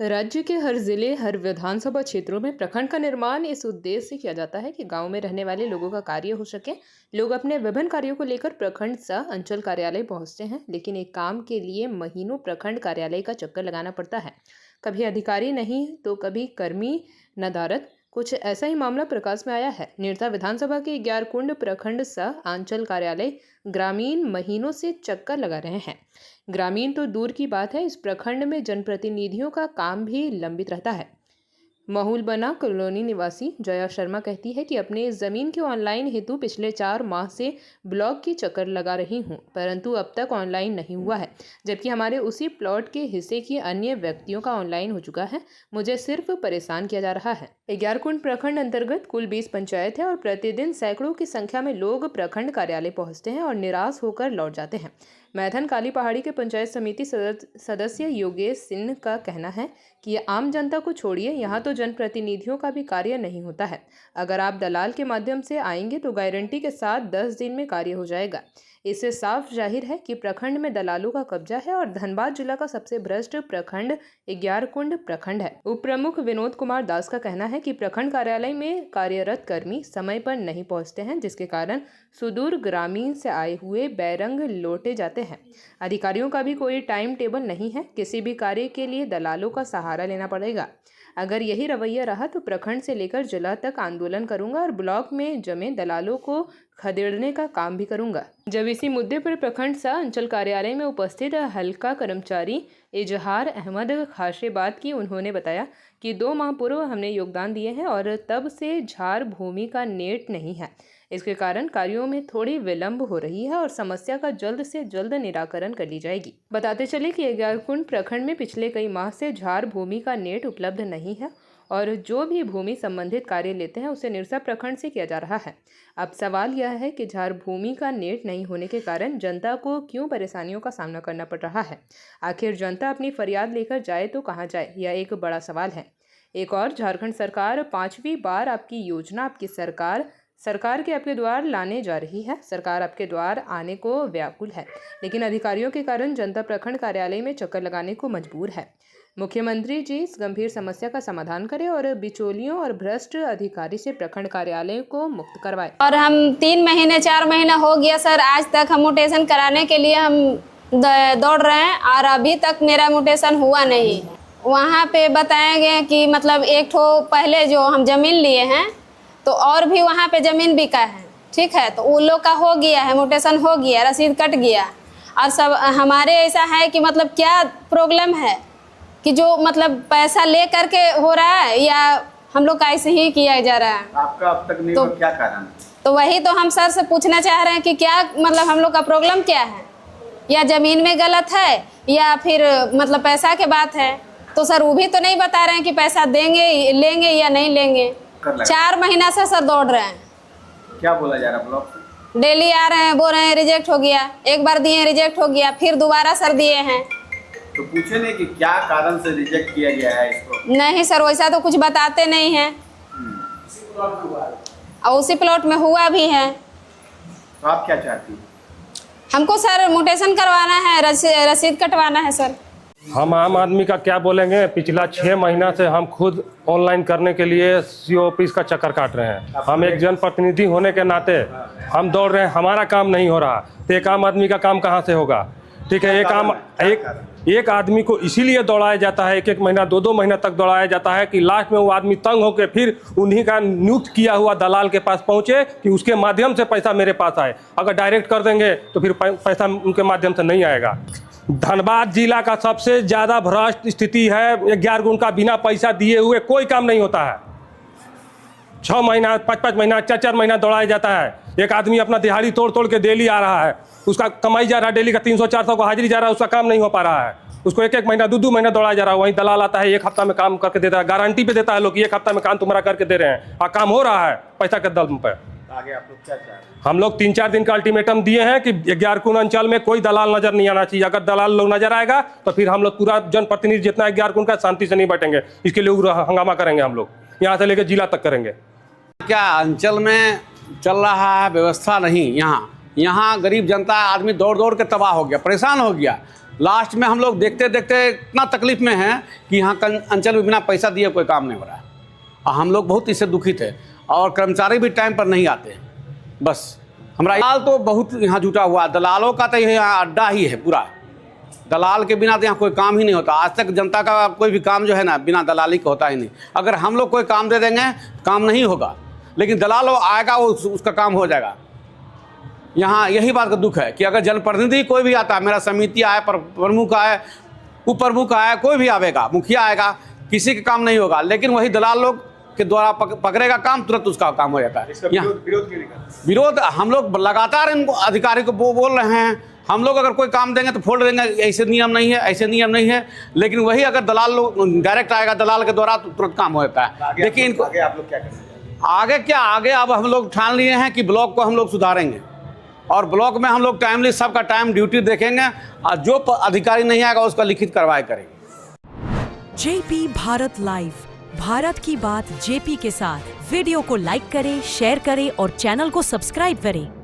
राज्य के हर जिले, हर विधानसभा क्षेत्रों में प्रखंड का निर्माण इस उद्देश्य से किया जाता है कि गांव में रहने वाले लोगों का कार्य हो सके। लोग अपने विभिन्न कार्यों को लेकर प्रखंड सह अंचल कार्यालय पहुंचते हैं, लेकिन एक काम के लिए महीनों प्रखंड कार्यालय का चक्कर लगाना पड़ता है। कभी अधिकारी नहीं तो कभी कर्मी नदारद। कुछ ऐसा ही मामला प्रकाश में आया है। निरता विधानसभा के ग्यारकुंड प्रखंड सह अंचल कार्यालय ग्रामीण महीनों से चक्कर लगा रहे हैं। ग्रामीण तो दूर की बात है, इस प्रखंड में जनप्रतिनिधियों का काम भी लंबित रहता है। महुलबना कॉलोनी निवासी जया शर्मा कहती है कि अपने जमीन के ऑनलाइन हेतु पिछले 4 माह से ब्लॉक की चक्कर लगा रही हूं, परंतु अब तक ऑनलाइन नहीं हुआ है, जबकि हमारे उसी प्लॉट के हिस्से की अन्य व्यक्तियों का ऑनलाइन हो चुका है। मुझे सिर्फ परेशान किया जा रहा है। ग्यारकुंड प्रखंड अंतर्गत कुल 20 पंचायत है और प्रतिदिन सैकड़ों की संख्या में लोग प्रखंड कार्यालय पहुंचते हैं और निराश होकर लौट जाते हैं। मैथन काली पहाड़ी के पंचायत समिति सदस्य योगेश सिंह का कहना है कि ये आम जनता को छोड़िए, यहाँ तो जनप्रतिनिधियों का भी कार्य नहीं होता है। अगर आप दलाल के माध्यम से आएंगे तो गारंटी के साथ 10 दिन में कार्य हो जाएगा। इससे साफ जाहिर है कि प्रखंड में दलालों का कब्जा है और धनबाद जिला का सबसे भ्रष्ट प्रखंड ग्यारकुंड प्रखंड है। उप प्रमुख विनोद कुमार दास का कहना है कि प्रखंड कार्यालय में कार्यरत कर्मी समय पर नहीं पहुंचते हैं, जिसके कारण सुदूर ग्रामीण से आए हुए बैरंग लौटे जाते हैं। अधिकारियों का भी कोई टाइम टेबल नहीं है। किसी भी कार्य के लिए दलालों का सहारा लेना पड़ेगा। अगर यही रवैया रहा तो प्रखंड से लेकर जिला तक आंदोलन करूंगा और ब्लॉक में जमे दलालों को खदेड़ने का काम भी करूंगा। जब इसी मुद्दे पर प्रखंड सह अंचल कार्यालय में उपस्थित हल्का कर्मचारी इजहार अहमद खासे बात की, उन्होंने बताया कि 2 माह पूर्व हमने योगदान दिए हैं और तब से झार भूमि का नेट नहीं है। इसके कारण कार्यों में थोड़ी विलंब हो रही है और समस्या का जल्द से जल्द निराकरण कर ली जाएगी। बताते चले कि ग्यारकुंड प्रखंड में पिछले कई माह से झार भूमि का नेट उपलब्ध नहीं है और जो भी भूमि संबंधित कार्य लेते हैं उसे निरसा प्रखंड से किया जा रहा है। अब सवाल यह है कि झार भूमि का नेट नहीं होने के कारण जनता को क्यों परेशानियों का सामना करना पड़ रहा है। आखिर जनता अपनी फरियाद लेकर जाए तो कहाँ जाए, यह एक बड़ा सवाल है। एक और, झारखंड सरकार 5वीं बार आपकी योजना आपकी सरकार के आपके द्वार लाने जा रही है। सरकार आपके द्वार आने को व्याकुल है, लेकिन अधिकारियों के कारण जनता प्रखंड कार्यालय में चक्कर लगाने को मजबूर है। मुख्यमंत्री जी इस गंभीर समस्या का समाधान करें और बिचौलियों और भ्रष्ट अधिकारी से प्रखंड कार्यालय को मुक्त करवाएं। और हम 3 महीने 4 महीना हो गया सर, आज तक हम म्यूटेशन कराने के लिए हम दौड़ रहे हैं और अभी तक मेरा म्यूटेशन हुआ नहीं। वहाँ पे बताया गया कि मतलब एक ठो पहले जो हम जमीन लिए हैं तो और भी वहाँ पे ज़मीन बिका है, ठीक है, तो उन लोग का हो गया है, म्यूटेशन हो गया, रसीद कट गया। और सब हमारे ऐसा है कि मतलब क्या प्रॉब्लम है कि जो मतलब पैसा ले करके हो रहा है या हम लोग का ऐसे ही किया जा रहा है। आपका अब तक नहीं हुआ, क्या कारण? तो वही तो हम सर से पूछना चाह रहे हैं कि क्या मतलब हम लोग का प्रॉब्लम क्या है, या ज़मीन में गलत है या फिर मतलब पैसा के बात है। तो सर वो भी तो नहीं बता रहे हैं कि पैसा देंगे, लेंगे या नहीं लेंगे। 4 महीना से सर दौड़ रहे हैं। क्या बोला जा रहा है ब्लॉक से? डेली आ रहे हैं, बोल रहे हैं रिजेक्ट हो गया, एक बार दिए रिजेक्ट हो गया, फिर दोबारा सर दिए हैं। तो पूछे नहीं कि क्या कारण से रिजेक्ट किया गया है इसको? नहीं सर, वैसा तो कुछ बताते नहीं हैं और उसी प्लॉट में हुआ भी है। तो आप क्या चाहती हैं? हमको सर म्यूटेशन करवाना है, रसीद कटवाना है सर। हम आम आदमी का क्या बोलेंगे, पिछला 6 महीना से हम खुद ऑनलाइन करने के लिए सीओ ऑफिस का चक्कर काट रहे हैं। हम एक जनप्रतिनिधि होने के नाते हम दौड़ रहे हैं, हमारा काम नहीं हो रहा तो एक आम आदमी का काम कहाँ से होगा। ठीक है, एक आदमी को इसीलिए दौड़ाया जाता है, 1-1 महीना 2-2 महीना तक दौड़ाया जाता है कि लास्ट में वो आदमी तंग होकर फिर उन्हीं का नियुक्त किया हुआ दलाल के पास पहुँचे कि उसके माध्यम से पैसा मेरे पास आए। अगर डायरेक्ट कर देंगे तो फिर पैसा उनके माध्यम से नहीं आएगा। धनबाद जिला का सबसे ज़्यादा भ्रष्ट स्थिति है। ग्यारकुंड का बिना पैसा दिए हुए कोई काम नहीं होता है। 6 महीना 5-5 महीना 4-4 महीना दौड़ाया जाता है। एक आदमी अपना दिहाड़ी तोड़ के डेली आ रहा है, उसका कमाई जा रहा है, डेली का 300-400 का हाजिरी जा रहा है, उसका काम नहीं हो पा रहा है। उसको 1-1 महीना 2-2 महीना दौड़ाया जा रहा है। वहीं दलाल आता है, 1 हफ्ता में काम करके देता है, गारंटी पे देता है लोग कि 1 हफ्ता में काम तुम्हारा करके दे रहे हैं और काम हो रहा है पैसा के दम पे। आगे आप लोग क्या चाह रहे हैं? हम लोग 3-4 दिन का अल्टीमेटम दिए हैं कि ग्यारकुंड अंचल में कोई दलाल नजर नहीं आना चाहिए। अगर दलाल लोग नजर आएगा तो फिर हम लोग पूरा जनप्रतिनिधि जितना ग्यारकुंड का शांति से नहीं बैठेंगे। इसके लिए हंगामा करेंगे, हम लोग यहाँ से लेकर जिला तक करेंगे। क्या अंचल में चल रहा है व्यवस्था नहीं। यहाँ गरीब जनता आदमी दौड़ के तबाह हो गया, परेशान हो गया। लास्ट में हम लोग देखते देखते इतना तकलीफ में हैं कि यहाँ अंचल में बिना पैसा दिए कोई काम नहीं हो रहा है। और हम लोग बहुत इससे दुखित है और कर्मचारी भी टाइम पर नहीं आते। बस हमारा दलाल तो बहुत यहाँ जुटा हुआ है। दलालों का तो यहाँ अड्डा ही है पूरा। दलाल के बिना तो यहाँ कोई काम ही नहीं होता। आज तक जनता का कोई भी काम जो है ना बिना दलाली का होता ही नहीं। अगर हम लोग कोई काम दे देंगे काम नहीं होगा, लेकिन दलाल आएगा वो उसका काम हो जाएगा। यहाँ यही बात का दुख है कि अगर जनप्रतिनिधि कोई भी आता है, मेरा समिति आए, प्रमुख आए, उप प्रमुख आए, कोई भी आएगा, मुखिया आएगा, किसी का काम नहीं होगा। लेकिन वही दलाल लोग के द्वारा पकड़ेगा काम, तुरंत उसका काम हो जाता है। यहाँ विरोध हम लोग लगातार इन अधिकारी को बोल रहे हैं। हम लोग अगर कोई काम देंगे तो फोड़ देंगे, ऐसे नियम नहीं है, ऐसे नियम नहीं है। लेकिन वही अगर दलाल लोग डायरेक्ट आएगा, दलाल के द्वारा तो तुरंत काम हो जाता है। देखिए इनको आगे आप लोग क्या करेंगे? आगे क्या, आगे अब हम लोग ठान लिए हैं कि ब्लॉक को हम लोग सुधारेंगे और ब्लॉक में हम लोग टाइमली सबका टाइम ड्यूटी देखेंगे और जो अधिकारी नहीं आएगा उसका लिखित कार्रवाई करेंगे। जेपी भारत लाइव, भारत की बात जेपी के साथ। वीडियो को लाइक करें, शेयर करें और चैनल को सब्सक्राइब करें।